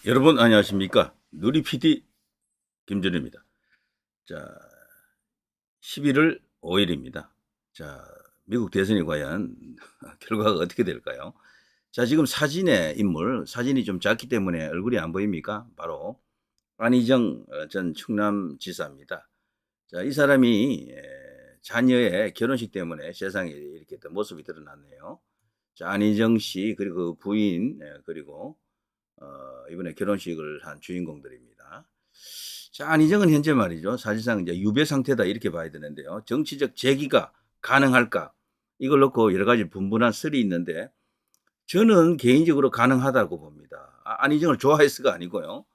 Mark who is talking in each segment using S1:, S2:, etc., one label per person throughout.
S1: 여러분 안녕하십니까? 누리 PD 김준입니다. 자, 11월 5일입니다. 자, 미국 대선이 과연 결과가 어떻게 될까요? 자, 지금 사진의 인물, 사진이 좀 작기 때문에 얼굴이 안 보입니까? 바로 안희정 전 충남지사입니다. 자, 이 사람이 자녀의 결혼식 때문에 세상에 이렇게 또 모습이 드러났네요. 자, 안희정 씨 그리고 그 부인 그리고 이번에 결혼식을 한 주인공들입니다. 자, 안희정은 현재 말이죠. 사실상 이제 유배 상태다 이렇게 봐야 되는데요. 정치적 재기가 가능할까? 이걸 놓고 여러 가지 분분한 설이 있는데 저는 개인적으로 가능하다고 봅니다. 안희정을 좋아해서가 아니고요.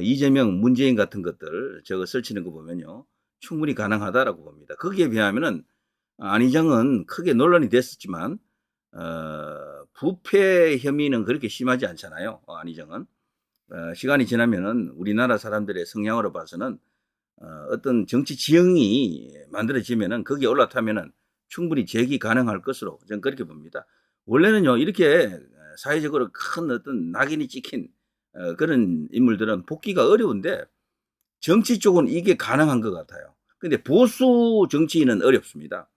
S1: 이재명, 문재인 같은 것들 저거 설치는 거 보면요. 충분히 가능하다라고 봅니다. 거기에 비하면은 안희정은 크게 논란이 됐었지만 부패 혐의는 그렇게 심하지 않잖아요. 안희정은. 시간이 지나면은 우리나라 사람들의 성향으로 봐서는 어떤 정치 지형이 만들어지면은 거기에 올라타면은 충분히 재기 가능할 것으로 저는 그렇게 봅니다. 원래는요 이렇게 사회적으로 큰 어떤 낙인이 찍힌 그런 인물들은 복귀가 어려운데 정치 쪽은 이게 가능한 것 같아요. 근데 보수 정치인은 어렵습니다.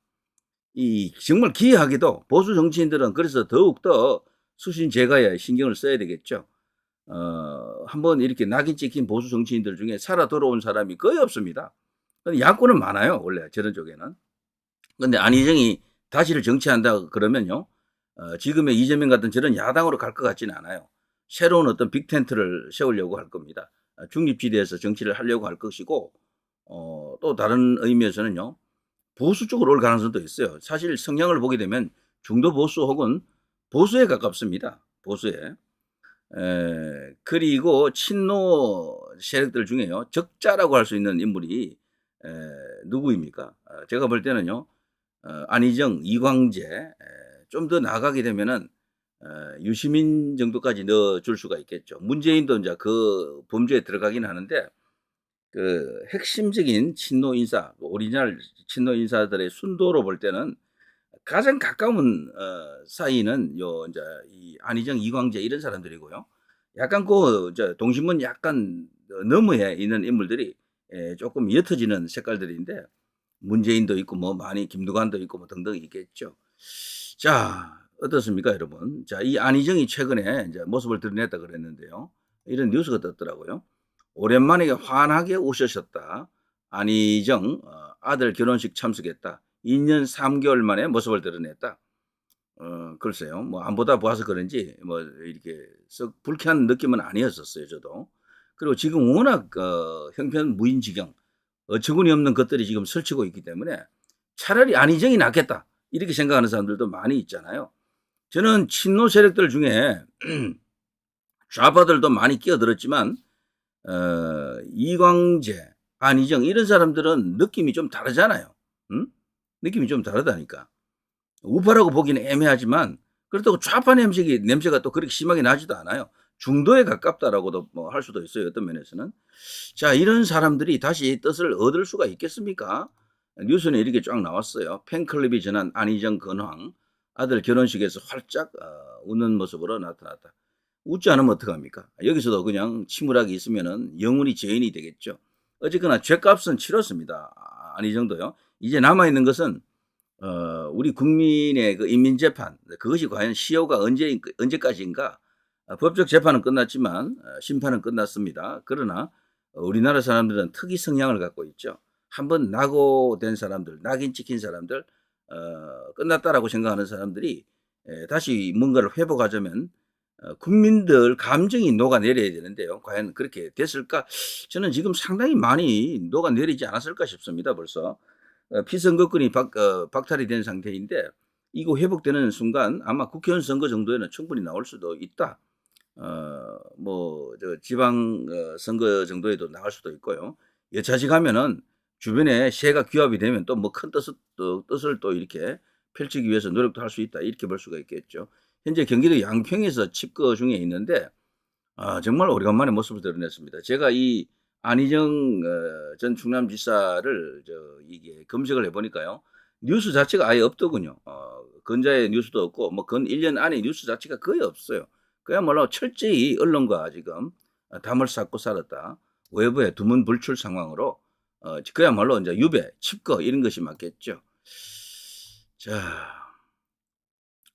S1: 이 정말 기이하게도 보수 정치인들은 그래서 더욱더 수신 제거에 신경을 써야 되겠죠. 한번 이렇게 낙인 찍힌 보수 정치인들 중에 살아 돌아온 사람이 거의 없습니다. 근데 야권은 많아요, 원래 저런 쪽에는. 근데 안희정이 다시를 정치한다 그러면요, 지금의 이재명 같은 저런 야당으로 갈 것 같지는 않아요. 새로운 어떤 빅텐트를 세우려고 할 겁니다. 중립지대에서 정치를 하려고 할 것이고, 또 다른 의미에서는요, 보수 쪽으로 올 가능성도 있어요. 사실 성향을 보게 되면 중도 보수 혹은 보수에 가깝습니다. 보수에. 그리고 친노 세력들 중에요. 적자라고 할 수 있는 인물이 누구입니까? 제가 볼 때는요. 안희정, 이광재 좀 더 나아가게 되면은 유시민 정도까지 넣어줄 수가 있겠죠. 문재인도 이제 그 범주에 들어가긴 하는데 그 핵심적인 친노 인사, 오리지널 친노 인사들의 순도로 볼 때는 가장 가까운 사이는 요 이제 이 안희정, 이광재 이런 사람들이고요. 약간 그 동신문 약간 너머에 있는 인물들이 조금 옅어지는 색깔들인데 문재인도 있고 뭐 많이 김두관도 있고 뭐 등등 있겠죠. 자, 어떻습니까, 여러분? 자, 이 안희정이 최근에 이제 모습을 드러냈다 그랬는데요. 이런 뉴스가 떴더라고요. 오랜만에 환하게 웃으셨다. 안희정 아들 결혼식 참석했다. 2년 3개월 만에 모습을 드러냈다. 글쎄요. 뭐 안 보다 보아서 그런지 뭐 이렇게 썩 불쾌한 느낌은 아니었었어요, 저도. 그리고 지금 워낙 형편무인지경 어처구니 없는 것들이 지금 설치고 있기 때문에 차라리 안희정이 낫겠다. 이렇게 생각하는 사람들도 많이 있잖아요. 저는 친노 세력들 중에 좌파들도 많이 끼어들었지만 이광재, 안희정 이런 사람들은 느낌이 좀 다르잖아요. 응? 느낌이 좀 다르다니까. 우파라고 보기는 애매하지만 그렇다고 좌파 냄새가 또 그렇게 심하게 나지도 않아요. 중도에 가깝다라고도 뭐 할 수도 있어요. 어떤 면에서는. 자, 이런 사람들이 다시 뜻을 얻을 수가 있겠습니까? 뉴스는 이렇게 쫙 나왔어요. 팬클럽이 전한 안희정 근황. 아들 결혼식에서 활짝 웃는 모습으로 나타났다. 웃지 않으면 어떡합니까? 여기서도 그냥 침울하게 있으면은 영원히 죄인이 되겠죠. 어쨌거나 죄값은 치렀습니다. 안희정도요. 이제 남아있는 것은 우리 국민의 그 인민재판, 그것이 과연 시효가 언제까지인가? 법적 재판은 끝났지만 심판은 끝났습니다. 그러나 우리나라 사람들은 특이 성향을 갖고 있죠. 한번 낙오된 사람들, 낙인 찍힌 사람들, 끝났다라고 생각하는 사람들이 다시 뭔가를 회복하자면 국민들 감정이 녹아내려야 되는데요. 과연 그렇게 됐을까? 저는 지금 상당히 많이 녹아내리지 않았을까 싶습니다. 벌써. 피선거권이 박탈이 된 상태인데 이거 회복되는 순간 아마 국회의원 선거 정도에는 충분히 나올 수도 있다. 뭐 지방 선거 정도에도 나갈 수도 있고요. 여차지가면은 주변에 세가 규합이 되면 또 뭐 큰 뜻을 또 이렇게 펼치기 위해서 노력도 할 수 있다. 이렇게 볼 수가 있겠죠. 현재 경기도 양평에서 집거 중에 있는데 정말 오래간만에 모습을 드러냈습니다. 제가 이 안희정 전 충남지사를 이게 검색을 해보니까요. 뉴스 자체가 아예 없더군요. 근자의 뉴스도 없고 뭐 근 1년 안에 뉴스 자체가 거의 없어요. 그야말로 철저히 언론과 지금 담을 쌓고 살았다. 외부의 두문불출 상황으로 그야말로 이제 유배, 칩거 이런 것이 맞겠죠. 자,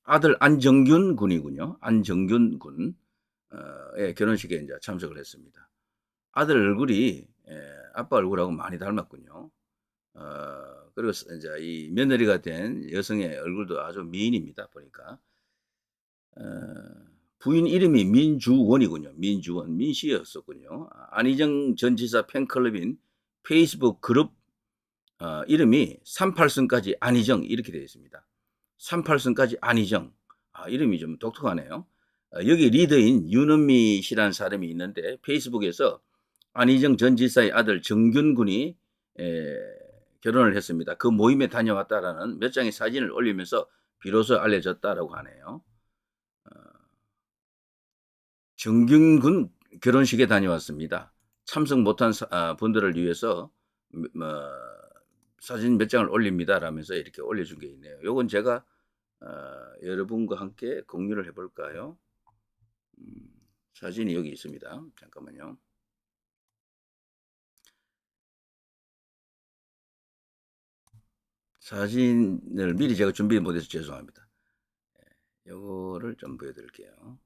S1: 아들 안정균 군이군요. 안정균 군의 결혼식에 이제 참석을 했습니다. 아들 얼굴이 아빠 얼굴하고 많이 닮았군요. 그리고 이제 이 며느리가 된 여성의 얼굴도 아주 미인입니다. 보니까 부인 이름이 민주원이군요. 민주원, 민씨였었군요. 안희정 전 지사 팬클럽인 페이스북 그룹 이름이 38선까지 안희정 이렇게 되어 있습니다. 38선까지 안희정. 이름이 좀 독특하네요. 여기 리더인 윤은미 씨라는 사람이 있는데 페이스북에서 안희정 전 지사의 아들 정균 군이 결혼을 했습니다. 그 모임에 다녀왔다라는 몇 장의 사진을 올리면서 비로소 알려졌다라고 하네요. 정균 군 결혼식에 다녀왔습니다. 참석 못한 분들을 위해서 사진 몇 장을 올립니다 라면서 이렇게 올려준 게 있네요. 요건 제가 여러분과 함께 공유를 해볼까요? 사진이 여기 있습니다. 잠깐만요. 사진을 미리 제가 준비 못해서 죄송합니다. 요거를 좀 보여드릴게요.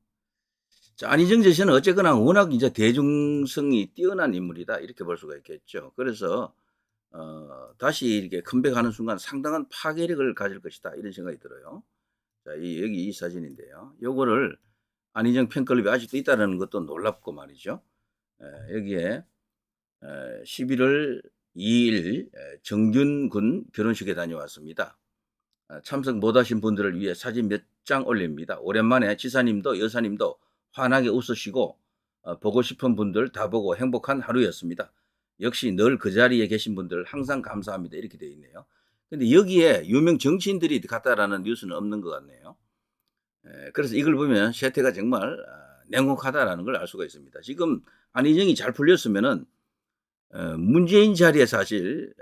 S1: 자, 안희정 제시는 어쨌거나 워낙 이제 대중성이 뛰어난 인물이다 이렇게 볼 수가 있겠죠. 그래서 다시 이렇게 컴백하는 순간 상당한 파괴력을 가질 것이다 이런 생각이 들어요. 자, 여기 이 사진인데요. 요거를 안희정 팬클럽이 아직도 있다는 것도 놀랍고 말이죠. 여기에 11월 2일 정균군 결혼식에 다녀왔습니다. 참석 못하신 분들을 위해 사진 몇 장 올립니다. 오랜만에 지사님도 여사님도 환하게 웃으시고 보고 싶은 분들 다 보고 행복한 하루였습니다. 역시 늘 그 자리에 계신 분들 항상 감사합니다. 이렇게 되어 있네요. 근데 여기에 유명 정치인들이 갔다라는 뉴스는 없는 것 같네요. 그래서 이걸 보면 세태가 정말 냉혹하다라는 걸 알 수가 있습니다. 지금 안희정이 잘 풀렸으면은 문재인 자리에 사실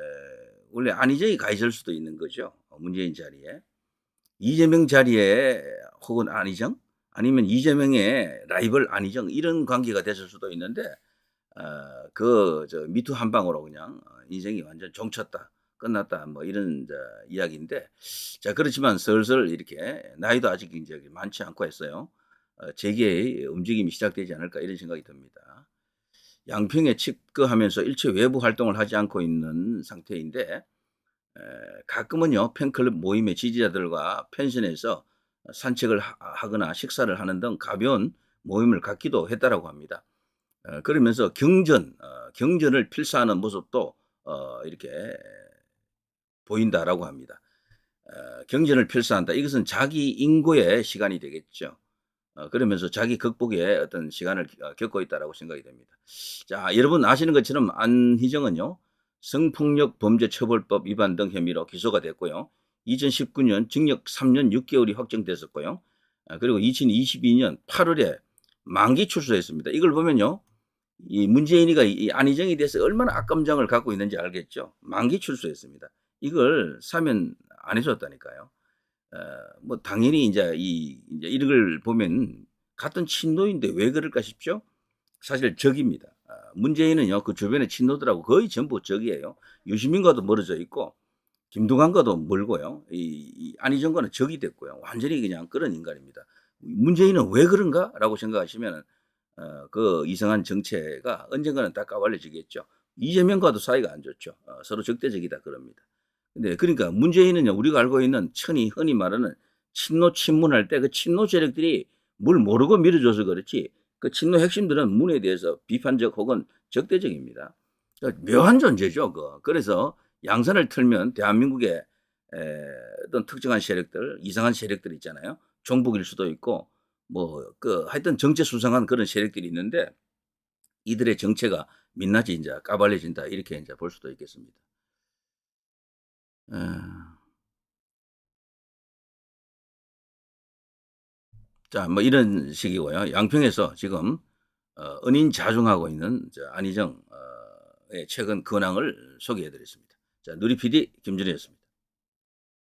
S1: 원래 안희정이 가 있을 수도 있는 거죠. 문재인 자리에. 이재명 자리에 혹은 안희정 아니면 이재명의 라이벌 안희정 이런 관계가 됐을 수도 있는데 미투 한 방으로 그냥 인생이 완전 종쳤다. 끝났다. 뭐 이런 이야기인데 자, 그렇지만 슬슬 이렇게 나이도 아직 이제 많지 않고 했어요. 재계의 움직임이 시작되지 않을까 이런 생각이 듭니다. 양평에 칩거하면서 일체 외부 활동을 하지 않고 있는 상태인데 가끔은요 팬클럽 모임의 지지자들과 펜션에서 산책을 하거나 식사를 하는 등 가벼운 모임을 갖기도 했다라고 합니다. 그러면서 경전을 필사하는 모습도 이렇게 보인다라고 합니다. 경전을 필사한다. 이것은 자기 인고의 시간이 되겠죠. 그러면서 자기 극복의 어떤 시간을 겪고 있다라고 생각이 됩니다. 자, 여러분 아시는 것처럼 안희정은요 성폭력 범죄처벌법 위반 등 혐의로 기소가 됐고요. 2019년 징역 3년 6개월이 확정됐었고요. 그리고 2022년 8월에 만기 출소했습니다. 이걸 보면요. 이 문재인이가 이 안희정에 대해서 얼마나 악감정을 갖고 있는지 알겠죠. 만기 출소했습니다. 이걸 사면 안 해줬다니까요. 뭐 당연히 이제 이런 걸 보면 같은 친노인데 왜 그럴까 싶죠. 사실 적입니다. 문재인은요 그 주변의 친노들하고 거의 전부 적이에요. 유시민과도 멀어져 있고 김두관과도 멀고요. 이 안희정과는 적이 됐고요. 완전히 그냥 그런 인간입니다. 문재인은 왜 그런가라고 생각하시면 그 이상한 정체가 언젠가는 다 까발려지겠죠. 이재명과도 사이가 안 좋죠. 서로 적대적이다 그럽니다. 근데 그러니까 문재인은요 우리가 알고 있는 흔히 말하는 친노 친문할 때 그 친노 세력들이 뭘 모르고 밀어줘서 그렇지 그 친노 핵심들은 문에 대해서 비판적 혹은 적대적입니다. 그러니까 묘한 존재죠. 그래서 양산을 틀면 대한민국의 어떤 특정한 세력들, 이상한 세력들 있잖아요. 종북일 수도 있고 하여튼 정체 수상한 그런 세력들이 있는데 이들의 정체가 민낯이 이제 까발려진다 이렇게 이제 볼 수도 있겠습니다. 자, 뭐 이런 식이고요. 양평에서 지금 은인 자중하고 있는 안희정의 최근 근황을 소개해드렸습니다. 자, 누리 PD 김준희였습니다.